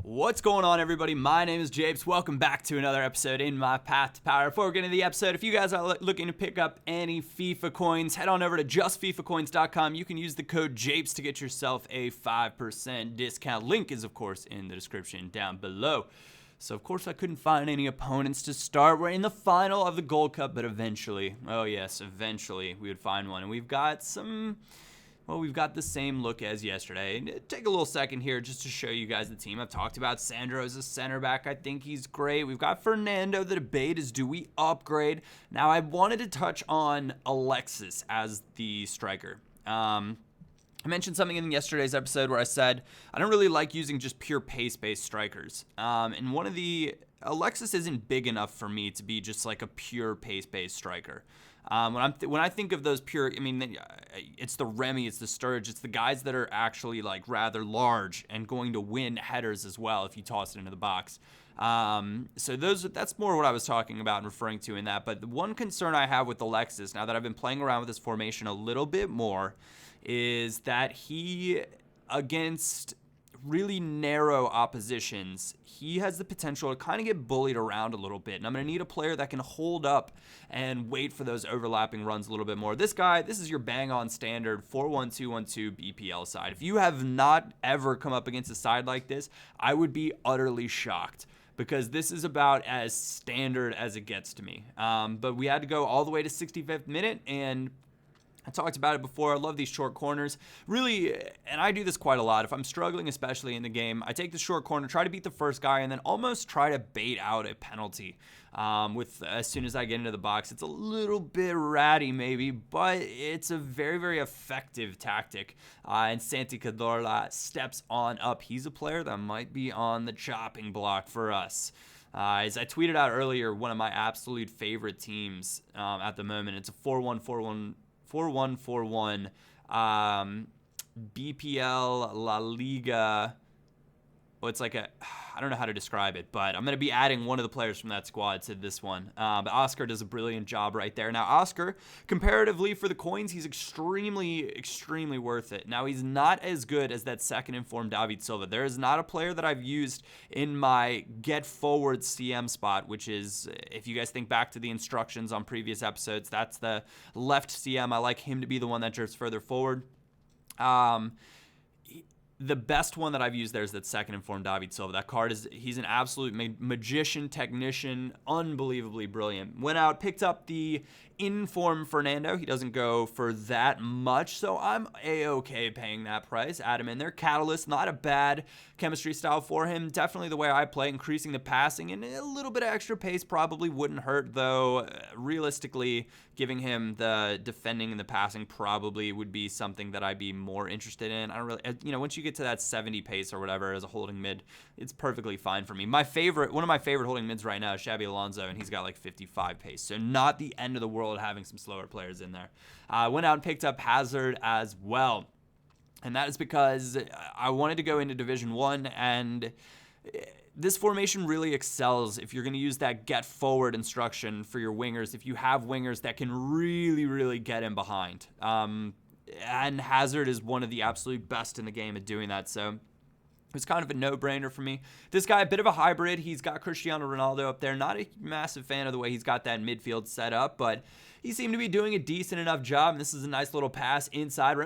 What's going on, everybody? My name is Japes. Welcome back to another episode in my path to power. Before we get into the episode, if you guys are looking to pick up any FIFA coins, head on over to justfifacoins.com. You can use the code Japes to get yourself a 5% discount. Link is, of course, in the description down below. So, of course, I couldn't find any opponents to start. We're in the final of the Gold Cup, but eventually, oh yes, eventually, we would find one. And we've got we've got the same look as yesterday. Take a little second here just to show you guys the team. I've talked about Sandro as a center back. I think he's great. We've got Fernando. The debate is, do we upgrade? Now, I wanted to touch on Alexis as the striker. I mentioned something in yesterday's episode where I said I don't really like using just pure pace-based strikers. And Alexis isn't big enough for me to be just like a pure pace-based striker. When I think of those pure, I mean, it's the Remy, it's the Sturridge, it's the guys that are actually like rather large and going to win headers as well if you toss it into the box. So that's more what I was talking about and referring to in that. But the one concern I have with Alexis, now that I've been playing around with this formation a little bit more, is that he, against really narrow oppositions, he has the potential to kind of get bullied around a little bit, and I'm going to need a player that can hold up and wait for those overlapping runs a little bit more. This is your bang-on standard 4-1-2-1-2 BPL side. If you have not ever come up against a side like this, I would be utterly shocked, because this is about as standard as it gets to me. But we had to go all the way to 65th minute, and I talked about it before. I love these short corners. Really, and I do this quite a lot. If I'm struggling, especially in the game, I take the short corner, try to beat the first guy, and then almost try to bait out a penalty as soon as I get into the box. It's a little bit ratty maybe, but it's a very, very effective tactic. And Santi Cazorla steps on up. He's a player that might be on the chopping block for us. As I tweeted out earlier, one of my absolute favorite teams at the moment. It's a 4-1-4-1. 4-1-4-1 BPL La Liga. Well, it's like I don't know how to describe it, but I'm going to be adding one of the players from that squad to this one. But Oscar does a brilliant job right there. Now, Oscar, comparatively for the coins, he's extremely, extremely worth it. Now, he's not as good as that second informed David Silva. There is not a player that I've used in my get forward CM spot, which is, if you guys think back to the instructions on previous episodes, that's the left CM. I like him to be the one that drifts further forward. The best one that I've used there is that second informed David Silva. That card he's an absolute magician, technician, unbelievably brilliant. Went out, picked up the informed Fernando. He doesn't go for that much, so I'm A-okay paying that price. Add him in there. Catalyst, not a bad chemistry style for him. Definitely the way I play, increasing the passing, and a little bit of extra pace probably wouldn't hurt, though realistically, giving him the defending and the passing probably would be something that I'd be more interested in. I don't really, once you get to that 70 pace or whatever as a holding mid, it's perfectly fine for me. One of my favorite holding mids right now is Xabi Alonso, and he's got like 55 pace, so not the end of the world having some slower players in there. Went out and picked up Hazard as well, and that is because I wanted to go into Division 1, and this formation really excels if you're going to use that get forward instruction for your wingers, if you have wingers that can really, really get in behind. And Hazard is one of the absolute best in the game at doing that, so it was kind of a no-brainer for me. This guy, a bit of a hybrid. He's got Cristiano Ronaldo up there. Not a massive fan of the way he's got that midfield set up, but he seemed to be doing a decent enough job, and this is a nice little pass inside.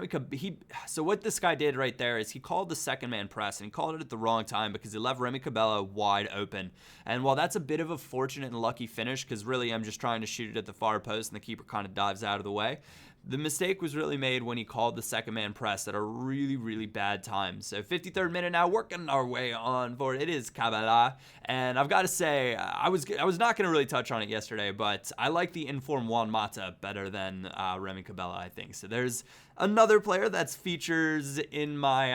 So what this guy did right there is he called the second man press, and he called it at the wrong time because he left Remy Cabella wide open. And while that's a bit of a fortunate and lucky finish, because really I'm just trying to shoot it at the far post, and the keeper kind of dives out of the way, the mistake was really made when he called the second man press at a really, really bad time. So 53rd minute now, working our way on forward. It is Cabella, and I've got to say, I was not going to really touch on it yesterday, but I like the informed Juan Mata better than Remy Cabella, I think. So there's another player that's features in my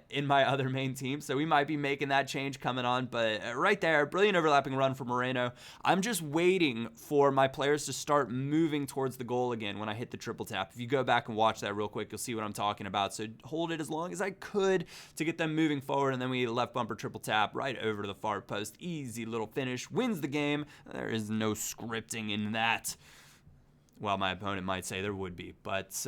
other main team, so we might be making that change coming on. But right there, brilliant overlapping run for Moreno. I'm just waiting for my players to start moving towards the goal again when I hit the triple tap. If you go back and watch that real quick, you'll see what I'm talking about. So hold it as long as I could to get them moving forward, and then we left bumper triple tap right over to the far post. Easy little finish, wins the game. There is no scripting in that. Well, my opponent might say there would be, but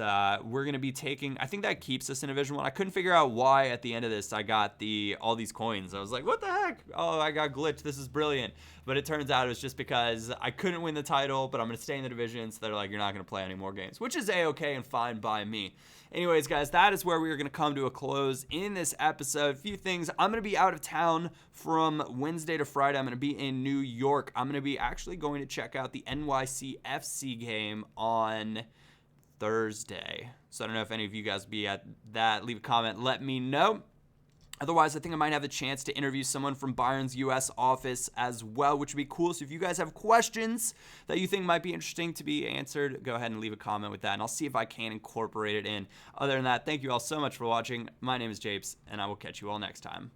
we're going to be taking, I think that keeps us in Division 1. I couldn't figure out why at the end of this I got all these coins. I was like, what the heck? Oh, I got glitched. This is brilliant. But it turns out it was just because I couldn't win the title, but I'm going to stay in the division. So they're like, you're not going to play any more games, which is A-okay and fine by me. Anyways, guys, that is where we are going to come to a close in this episode. A few things. I'm going to be out of town from Wednesday to Friday. I'm going to be in New York. I'm going to be actually going to check out the NYC FC game on Thursday. So I don't know if any of you guys will be at that. Leave a comment. Let me know. Otherwise, I think I might have a chance to interview someone from Bayern's U.S. office as well, which would be cool. So if you guys have questions that you think might be interesting to be answered, go ahead and leave a comment with that, and I'll see if I can incorporate it in. Other than that, thank you all so much for watching. My name is Japes, and I will catch you all next time.